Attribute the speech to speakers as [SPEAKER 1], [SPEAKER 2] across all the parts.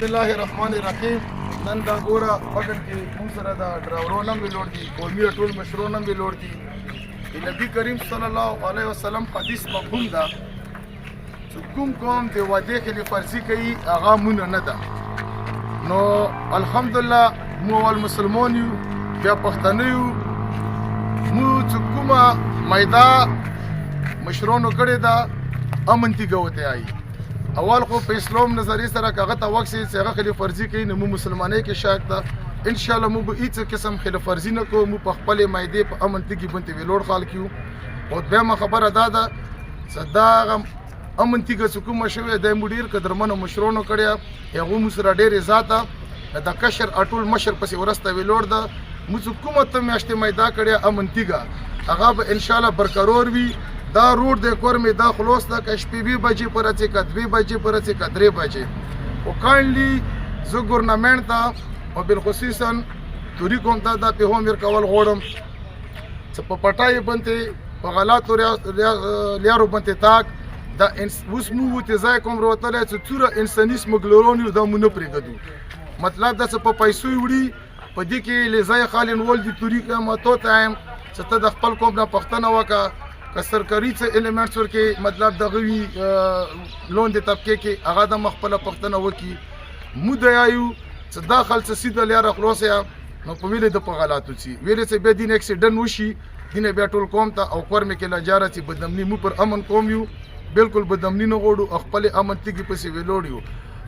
[SPEAKER 1] بسم الله الرحمن الرحیم. نن دا ګوره پټن کې موږ سره دا ډرایورونه هم لوړ دي، قومي ټول مشرونه هم لوړ دي. د نبی کریم صلی الله علیه وسلم حدیث مفهوم ده چې کوم قوم د وعدې کې فرضي کوي هغه مونږ نه ده. نو الحمدلله مو ول مسلمان یو، بیا پښتانه یو، مو چې کومه میدا مشرونو کړې ده امنتي ګوته آئی. اول خو په اسلام نظریه سره کاغه تا وخت چې هغه خلیفہ فرضي کوي نو مو مسلمانۍ کې شاک ده. ان شاء الله مو به هیڅ قسم خلیفہ فرضي نه کوو، مو په خپل مایدې په امن تګي بنتي ویلوړ خال کیو. او به خبره ده صدا امن تګه حکومت شوی د مدیر قدرمنو مشرونو کړیا هغه مو سره ډېر ذاته د کشر اټول مشر پسې ورسته ویلوړ ده. مو حکومت ته میاشتې میدا کړیا امن تګه هغه به ان شاء الله برقرار وي. دا روډ د کور می دا خلاص ده که شپې 2 بجې پر اچي که 2 بجې پر اچي که 3 بجې. او کاینلی زه ګورنمنټ ته او بالخصوصا توري کوم ته دا په هم کول غواړم چې په پټای باندې په غلطو لیارو باندې تاک دا اوس مو ته ځای کوم وروتلی چې څوره انساني سمګلرون یو دا مو نه پرېږدو. مطلب دا چې په پیسو وړي په دې کې لیزای خالین ول دي توري ماتو ته چې ته د خپل قوم نه پښتنه وکړه که سرکاري څه ایلیمنټس ورکې مطلب دغه وي لون د طبقې کې هغه د خپله پښتنه وکړي. مو د یایو چې دا خلک سیده لیاره خلاصه نو په ویلې د په غلطو چې ویلې چې بیا دین اکسیډنټ وشي دینه بیا ټول قوم ته او کور مې کې لجاره چې بدامني مو پر امن قوم یو بالکل بدامني نه غواړو خپل امن تګي پسې ویلوړ یو.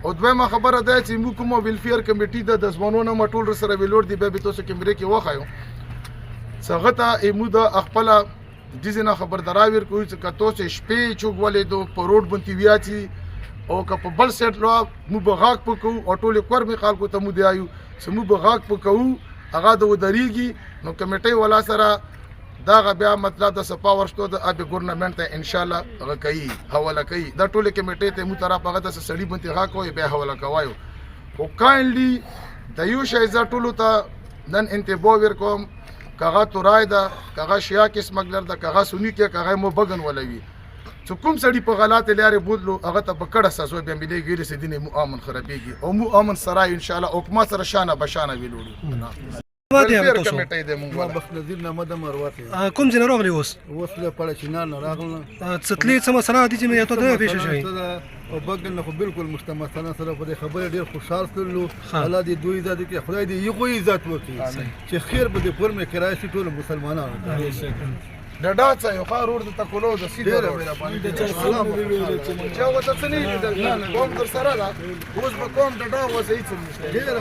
[SPEAKER 1] او دویمه خبره ده چې موږ کومه ویلفیر کمیټي د ځوانونو مټول سره ویلوړ دی بیا به تاسو کیمرې کې وخایو څنګه ته ایمو د خپل دیزنه خبرداري ورکوي چې کتو چې شپې چوک ولې دو په روډ بنتي ویاچی او که په بل سیټ لو مو بغاک پکو او ټول کور می خلکو ته مو دی آیو چې مو بغاک پکو هغه د ودریږي نو کمیټي ولا سره دا بیا مطلب د سپا ورشتو د اب ګورنمنت ته ان شاء الله هغه کوي حواله کوي دا ټول کمیټي ته مو طرف هغه د سړی بنتي غا کوي به حواله کوي. او کاینلی د یو شای ز ټولو ته نن انتباه ورکوم کاغه تورای ده کاغه شیا کې سمګلر ده کاغه سونی کې کاغه مو بغن ولوي چې کوم سړی په غلطه لارې بوتلو هغه ته بکړه ساسو به ملي ګیری سي دینه مو امن خرابېږي او مو امن سره ان شاء الله او ما سره شانه بشانه ویلوړو. کمیټې د مونږ
[SPEAKER 2] بخت نذیر نه مده مروته
[SPEAKER 3] کوم ځای راغلی اوس
[SPEAKER 2] له پړه چینار نه راغله
[SPEAKER 3] څتلې څه مسله دي چې مې ته دا پیښه شوی
[SPEAKER 2] او بګن نه خو بالکل مستمسنه سره په خبره ډیر خوشحال کړلو. الله دې دوی عزت کې خدای دې یو عزت وکړي چې خیر به دې پر مې کرای شي ټول مسلمانانو
[SPEAKER 1] ډډا څه یو خار ور د تکولو د سیده باندې چې وته څه نه کوم تر سره دا اوس به کوم ډډا وځي څه نشته ډیره